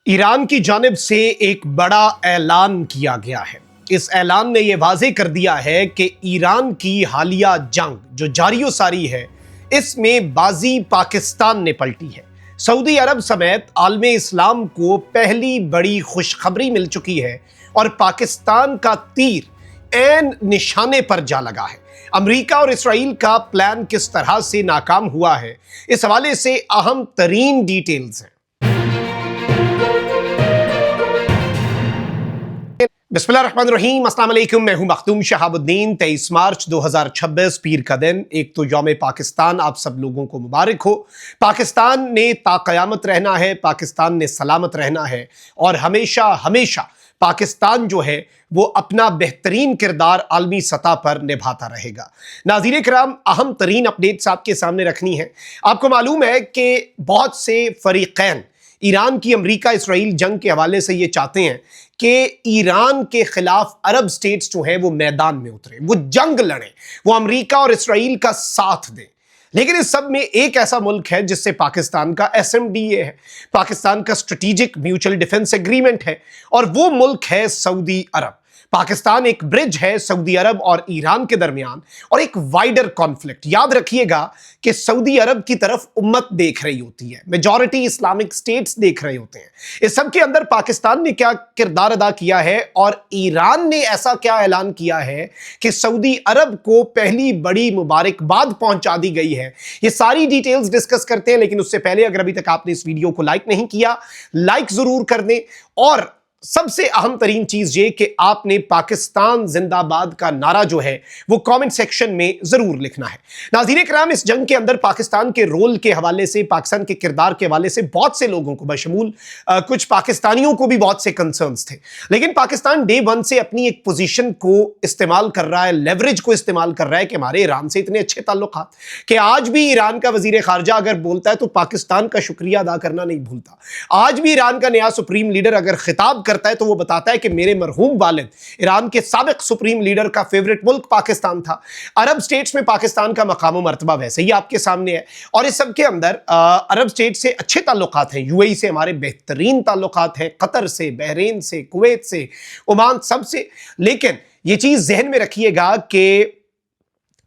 Iran की जानिब से एक बड़ा ऐलान किया गया है। इस ऐलान ने यह वाज़ेह कर दिया है कि ईरान की हालिया जंग जो जारी व सारी है, इसमें बाजी पाकिस्तान ने पलटी है। सऊदी अरब समेत आलमे इस्लाम को पहली बड़ी खुशखबरी मिल चुकी है और पाकिस्तान का तीर ऐन निशाने पर जा लगा है। अमेरिका और इसराइल का प्लान किस तरह से नाकाम हुआ है, इस हवाले से अहम तरीन डिटेल्स हैं। बिस्मिल्लाहिर्रहमानिर्रहीम, अस्सलाम वालेकुम। मैं हूं मखदूम शहाबुद्दीन। 23 मार्च 2026 पीर का दिन, एक तो यौम पाकिस्तान आप सब लोगों को मुबारक हो। पाकिस्तान ने ताक़यामत रहना है, पाकिस्तान ने सलामत रहना है और हमेशा हमेशा पाकिस्तान जो है वो अपना बेहतरीन किरदार आलमी सतह पर निभाता रहेगा। नाज़रीन किराम, अहम तरीन अपडेट्स आपके सामने रखनी है। आपको मालूम है कि बहुत से फरीक़ैन ईरान की अमेरिका इसराइल जंग के हवाले से ये चाहते हैं कि ईरान के खिलाफ अरब स्टेट्स जो हैं वो मैदान में उतरे, वो जंग लड़ें, वो अमेरिका और इसराइल का साथ दें। लेकिन इस सब में एक ऐसा मुल्क है जिससे पाकिस्तान का SMDA है, पाकिस्तान का स्ट्रेटेजिक म्यूचुअल डिफेंस एग्रीमेंट है, और वो मुल्क है सऊदी अरब। पाकिस्तान एक ब्रिज है सऊदी अरब और ईरान के दरमियान और एक वाइडर कॉन्फ्लिक्ट। याद रखिएगा कि सऊदी अरब की तरफ उम्मत देख रही होती है, मेजॉरिटी इस्लामिक स्टेट्स देख रहे होते हैं। इस सब के अंदर पाकिस्तान ने क्या किरदार अदा किया है और ईरान ने ऐसा क्या ऐलान किया है कि सऊदी अरब को पहली बड़ी मुबारकबाद पहुंचा दी गई है। ये सारी डिटेल्स डिस्कस करते हैं, लेकिन उससे पहले अगर अभी तक आपने इस वीडियो को लाइक नहीं किया, लाइक जरूर कर दें। और सबसे अहम तरीन चीज ये कि आपने पाकिस्तान जिंदाबाद का नारा जो है वो कमेंट सेक्शन में जरूर लिखना है। नाज़रीन किराम, इस जंग के अंदर पाकिस्तान के रोल के हवाले से, पाकिस्तान के किरदार के हवाले से बहुत से लोगों को, बशमूल कुछ पाकिस्तानियों को भी बहुत से कंसर्न्स थे। लेकिन पाकिस्तान डे वन से अपनी एक पोजीशन को इस्तेमाल कर रहा है, लेवरेज को इस्तेमाल कर रहा है कि हमारे ईरान से इतने अच्छे ताल्लुकात कि आज भी ईरान का वजीर खारजा अगर बोलता है तो पाकिस्तान का शुक्रिया अदा करना नहीं भूलता। आज भी ईरान का नया सुप्रीम लीडर अगर खिताब करता है तो वो बताता है कि मेरे मरहूम वालिद, ईरान के साबिक सुप्रीम लीडर का फेवरेट मुल्क पाकिस्तान था। अरब स्टेट्स में पाकिस्तान का मकाम व मर्तबा वैसे ही आपके सामने है। और इस सब के अंदर अरब स्टेट से अच्छे ताल्लुकात हैं, UAE से हमारे बेहतरीन ताल्लुकात हैं, कतर से, बहरीन से, कुवैत से, ओमान, सबसे। लेकिन ये चीज जहन में रखिएगा कि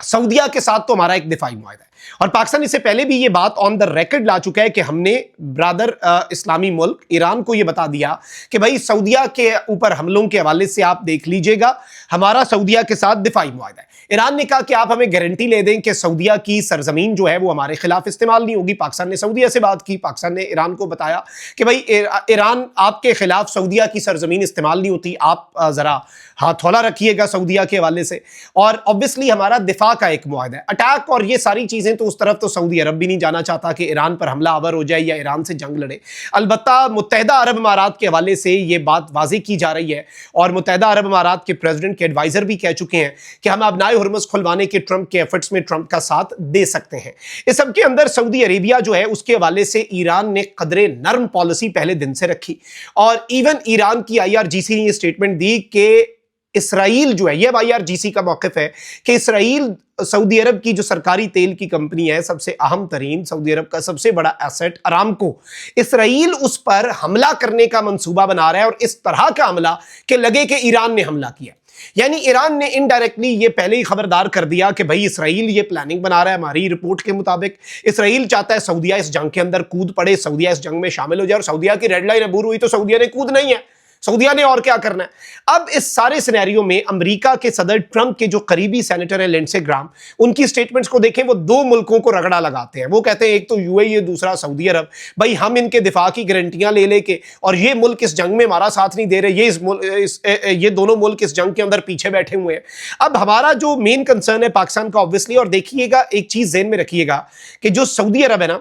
सऊदिया के साथ तो हमारा एक दिफाई मुआहदा है और पाकिस्तान इससे पहले भी ये बात ऑन द रिकॉर्ड ला चुका है कि हमने ब्रादर इस्लामी मुल्क ईरान को ये बता दिया कि भाई सऊदिया के ऊपर हमलों के हवाले से आप देख लीजिएगा, हमारा सऊदिया के साथ दिफाई मुआहदा है। ईरान ने कहा कि आप हमें गारंटी ले दें कि सऊदिया की सरजमीन जो है वो हमारे खिलाफ इस्तेमाल नहीं होगी। पाकिस्तान ने सऊदिया से बात की, पाकिस्तान ने ईरान को बताया कि भाई ईरान आपके खिलाफ सऊदिया की सरजमीन इस्तेमाल नहीं होती, आप जरा हाथौला रखिएगा सऊदिया के हवाले से। और ऑब्वियसली हमारा दिफा का एक मुआहदा है, अटैक और ये सारी चीजें तो उस तरफ तो सऊदी अरब भी नहीं जाना चाहता कि ईरान पर हमला आवर हो जाए या ईरान से जंग लड़े। अलबत्ता मुत्तहिदा अरब अमारात के हवाले से ये बात वाज़ेह की जा रही है और मुत्तहिदा अरब अमारात के प्रेसिडेंट के एडवाइजर भी कह चुके हैं कि हम अबनाए हुर्मुज़ खुलवाने के ट्रंप के एफर्ट्स में ट्रंप का साथ दे सकते हैं। इस सब के अंदर सऊदी अरेबिया जो है उसके हवाले से ईरान ने कदरे नर्म पॉलिसी पहले दिन से रखी और इवन ईरान की IRGC ने यह स्टेटमेंट दी कि इसराइल जो है, यह IRGC का मौक़िफ़ है कि इसराइल सऊदी अरब की जो सरकारी तेल की कंपनी है, सबसे अहम तरीन, सऊदी अरब का सबसे बड़ा एसेट अरामको, इसराइल उस पर हमला करने का मंसूबा बना रहा है और इस तरह का हमला कि लगे कि ईरान ने हमला किया। यानी ईरान ने इनडायरेक्टली ये पहले ही खबरदार कर दिया कि भाई इसराइल ये प्लानिंग बना रहा है। हमारी रिपोर्ट के मुताबिक इसराइल चाहता है सऊदिया इस जंग के अंदर कूद पड़े, सऊदिया इस जंग में शामिल हो जाए और सऊदिया की रेड लाइन अबूर हुई तो सऊदिया ने कूद नहीं है, सऊदिया ने और क्या करना है। अब इस सारे सिनेरियो में अमेरिका के सदर ट्रंप के जो करीबी सेनेटर है लिंडसे ग्राहम, उनकी स्टेटमेंट्स को देखें, वो दो मुल्कों को रगड़ा लगाते हैं। वो कहते हैं एक तो UAE, दूसरा सऊदी अरब, भाई हम इनके दिफा की गारंटियां ले लेके और ये मुल्क इस जंग में हमारा साथ नहीं दे रहे, ये दोनों मुल्क इस जंग के अंदर पीछे बैठे हुए हैं। अब हमारा जो मेन कंसर्न है पाकिस्तान का ऑब्वियसली, और देखिएगा एक चीज ज़हन में रखिएगा कि जो सऊदी अरब है ना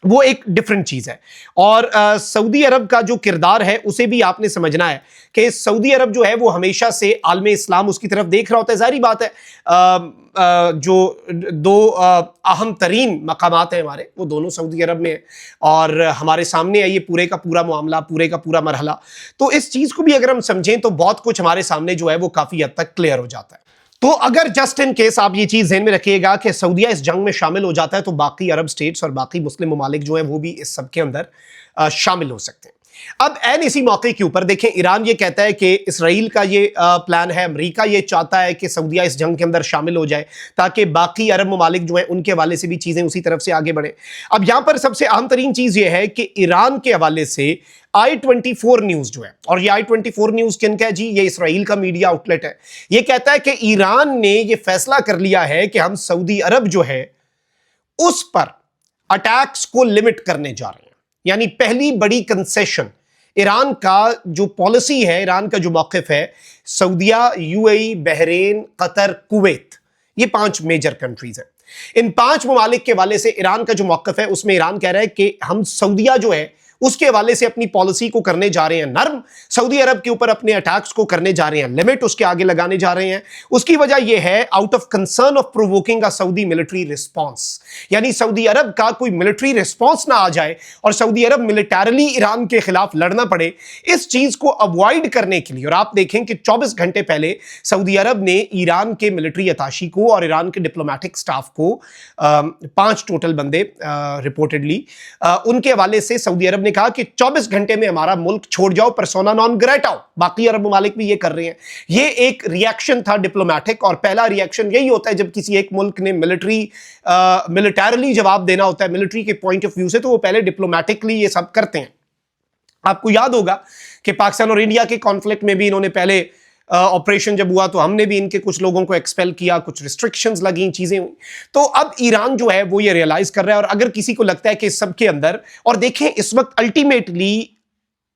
वो एक डिफरेंट चीज है और सऊदी अरब का जो किरदार है उसे भी आपने समझना है कि सऊदी अरब जो है वो हमेशा से आलमे इस्लाम उसकी तरफ देख रहा होता है। जाहिर बात है जो दो अहम तरीन मकामात हैं हमारे, वो दोनों सऊदी अरब में है और हमारे सामने है ये पूरे का पूरा मामला, पूरे का पूरा मरहला। तो इस चीज को भी अगर हम समझें तो बहुत कुछ हमारे सामने जो है वो काफी हद तक क्लियर हो जाता है। तो अगर जस्ट इन केस आप ये चीज ध्यान में रखिएगा कि सऊदिया इस जंग में शामिल हो जाता है तो बाकी अरब स्टेट्स और बाकी मुस्लिम ममालिक जो है वो भी इस सब के अंदर शामिल हो सकते हैं। अब एन इसी मौके के ऊपर देखें, ईरान ये कहता है कि इसराइल का ये प्लान है, अमेरिका ये चाहता है कि सऊदीया इस जंग के अंदर शामिल हो जाए ताकि बाकी अरब ममालिक जो है उनके हवाले से भी चीजें उसी तरफ से आगे बढ़े। अब यहां पर सबसे अहम तरीन चीज ये है कि ईरान के हवाले से I24 न्यूज जो है, और ये I24 न्यूज किन का है जी, ये इसराइल का मीडिया आउटलेट है, ये कहता है कि ईरान ने ये फैसला कर लिया है कि हम सऊदी अरब जो है उस पर अटैक्स को लिमिट करने जा रहे हैं। यानी पहली बड़ी कंसेशन ईरान का जो पॉलिसी है, ईरान का जो मौक़िफ़ है, सऊदीया, यूएई, बहरीन, कतर, कुवैत, ये 5 मेजर कंट्रीज हैं। इन 5 ममालिक के हवाले से ईरान का जो मौक़िफ़ है उसमें ईरान कह रहा है कि हम सऊदीया जो है उसके हवाले से अपनी पॉलिसी को करने जा रहे हैं नर्म, सऊदी अरब के ऊपर अपने अटैक्स को करने जा रहे हैं लिमिट, उसके आगे लगाने जा रहे हैं। उसकी वजह यह है out of concern of provoking a Saudi military response, यानी सऊदी अरब का कोई मिलिट्री रिस्पॉन्स ना आ जाए और सऊदी अरब मिलिटरली ईरान के खिलाफ लड़ना पड़े। इस चीज को अवॉइड करने के लिए, और आप देखें कि 24 घंटे पहले सऊदी अरब ने ईरान के मिलिट्री अताशी को और ईरान के डिप्लोमेटिक स्टाफ को 5 टोटल बंदे रिपोर्टेडली उनके हवाले से सऊदी अरब ने कहा कि 24 घंटे में हमारा मुल्क छोड़ जाओ, पर्सोना नॉन ग्रेटा हो। बाकी अरब ममालिक भी ये कर रहे हैं। ये एक रिएक्शन था डिप्लोमेटिक, और पहला रिएक्शन यही होता है जब किसी एक मुल्क ने मिलिटरली जवाब देना होता है मिलिट्री के पॉइंट ऑफ व्यू से, तो वो पहले डिप्लोमेटिकली ये सब करते हैं। आपको याद होगा कि पाकिस्तान और इंडिया के कॉन्फ्लिक्ट में भी इन्होंने पहले ऑपरेशन जब हुआ तो हमने भी इनके कुछ लोगों को एक्सपेल किया, कुछ रिस्ट्रिक्शंस लगी, चीजें हुई। तो अब ईरान जो है वो ये रियलाइज कर रहा है, और अगर किसी को लगता है कि इस सब के अंदर, और देखें इस वक्त अल्टीमेटली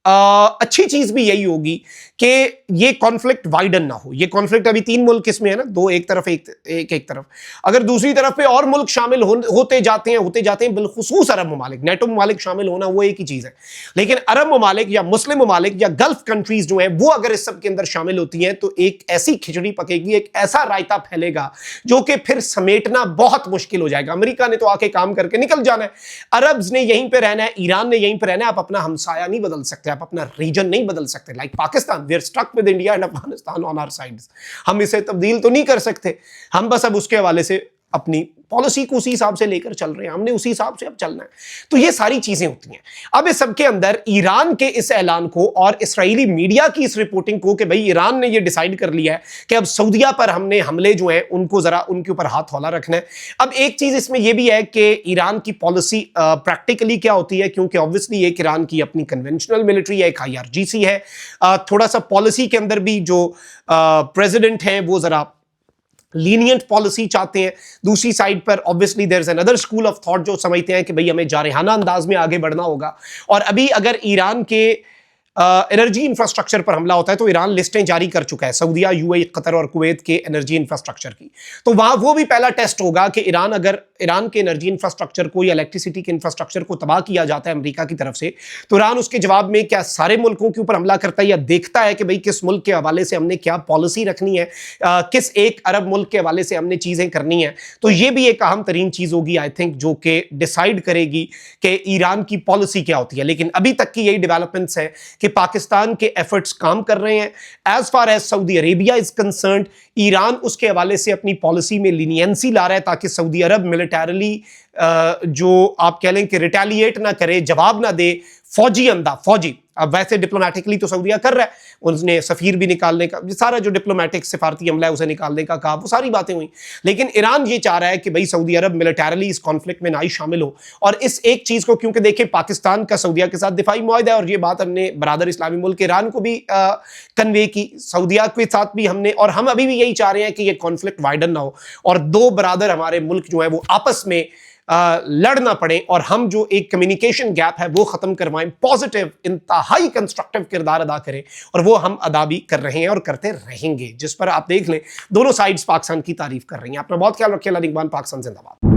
अच्छी चीज भी यही होगी कि ये कॉन्फ्लिक्ट वाइडन ना हो। ये कॉन्फ्लिक्ट अभी 3 मुल्क इसमें है ना, 2 एक तरफ एक तरफ, अगर दूसरी तरफ पे और मुल्क शामिल होते जाते हैं बिलखुसूस अरब ममालिक, नेटो ममालिक शामिल होना वो एक ही चीज है, लेकिन अरब ममालिक या मुस्लिम ममालिक या गल्फ कंट्रीज जो है वो अगर इस सब के अंदर शामिल होती हैं तो एक ऐसी खिचड़ी पकेगी, एक ऐसा रायता फैलेगा जो कि फिर समेटना बहुत मुश्किल हो जाएगा। अमेरिका ने तो आके काम करके निकल जाना है, अरब्स ने यहीं पर रहना है, ईरान ने यहीं पर रहना है। आप अपना हमसाया नहीं बदल सकते, आप अपना रीजन नहीं बदल सकते। Like Pakistan, we are stuck with India and Afghanistan on our sides. हम इसे तब्दील तो नहीं कर सकते, हम बस अब उसके हवाले से अपनी पॉलिसी को उसी हिसाब से लेकर चल रहे हैं, हमने उसी हिसाब से अब चलना है। तो ये सारी चीजें होती हैं। अब इस सबके अंदर ईरान के इस ऐलान को और इसराइली मीडिया की इस रिपोर्टिंग को कि भाई ईरान ने ये डिसाइड कर लिया है कि अब सऊदीया पर हमने हमले जो है उनको जरा उनके ऊपर हाथ हौला रखना है। अब एक चीज इसमें यह भी है कि ईरान की पॉलिसी प्रैक्टिकली क्या होती है, क्योंकि ऑब्वियसली एक ईरान की अपनी कन्वेंशनल मिलिट्री है, एक IRGC है, थोड़ा सा पॉलिसी के अंदर भी जो प्रेसिडेंट हैं वो जरा लीनियंट पॉलिसी चाहते हैं। दूसरी साइड पर obviously there is another school of thought जो समझते हैं कि भाई हमें जारहाना अंदाज में आगे बढ़ना होगा। और अभी अगर ईरान के एनर्जी इंफ्रास्ट्रक्चर पर हमला होता है तो ईरान लिस्टें जारी कर चुका है सऊदीया, यूएई, कतर और कुवैत के एनर्जी इंफ्रास्ट्रक्चर की। तो वहां वो भी पहला टेस्ट होगा कि ईरान अगर ईरान के एनर्जी इंफ्रास्ट्रक्चर को या इलेक्ट्रिसिटी के इंफ्रास्ट्रक्चर को तबाह किया जाता है अमेरिका की तरफ से, तो ईरान उसके जवाब में क्या सारे मुल्कों के ऊपर हमला करता है या देखता है कि भाई किस मुल्क के हवाले से हमने क्या पॉलिसी रखनी है, किस एक अरब मुल्क के हवाले से हमने चीजें करनी है। तो ये भी एक अहम तरीन चीज होगी आई थिंक, जो कि डिसाइड करेगी कि ईरान की पॉलिसी क्या होती है। लेकिन अभी तक की यही डेवलपमेंट्स है कि पाकिस्तान के एफर्ट्स काम कर रहे हैं। As far as Saudi Arabia is concerned, Iran उसके हवाले से अपनी पॉलिसी में लीनियंसी ला रहा है ताकि सऊदी अरब मिलिटरली जो आप कह लें कि रिटेलिएट ना करे, जवाब ना दे, फौजी अब वैसे डिप्लोमेटिकली तो सऊदीया कर रहा है, उसने सफीर भी निकालने का, सारा जो डिप्लोमेटिक सिफारती हमला है उसे निकालने का कहा, वो सारी बातें हुई। लेकिन ईरान ये चाह रहा है कि भाई सऊदी अरब मिलिटरली इस कॉन्फ्लिक्ट में ना ही शामिल हो। और इस एक चीज को, क्योंकि देखें पाकिस्तान का सऊदीया के साथ दिफाई मुआहदा है, और ये बात हमने बरादर इस्लामी मुल्क ईरान को भी कन्वे की, सऊदीया के साथ भी हमने, और हम अभी भी यही चाह रहे हैं कि ये कॉन्फ्लिक्ट वाइडन ना हो और 2 बरादर हमारे मुल्क जो है वो आपस में लड़ना पड़े, और हम जो एक कम्युनिकेशन गैप है वो खत्म करवाएं, पॉजिटिव इंतहाई कंस्ट्रक्टिव किरदार अदा करें, और वो हम अदा भी कर रहे हैं और करते रहेंगे, जिस पर आप देख लें दोनों साइड्स पाकिस्तान की तारीफ कर रही हैं। अपना बहुत ख्याल रखिए। अल्लाह निगहबान। पाकिस्तान जिंदाबाद।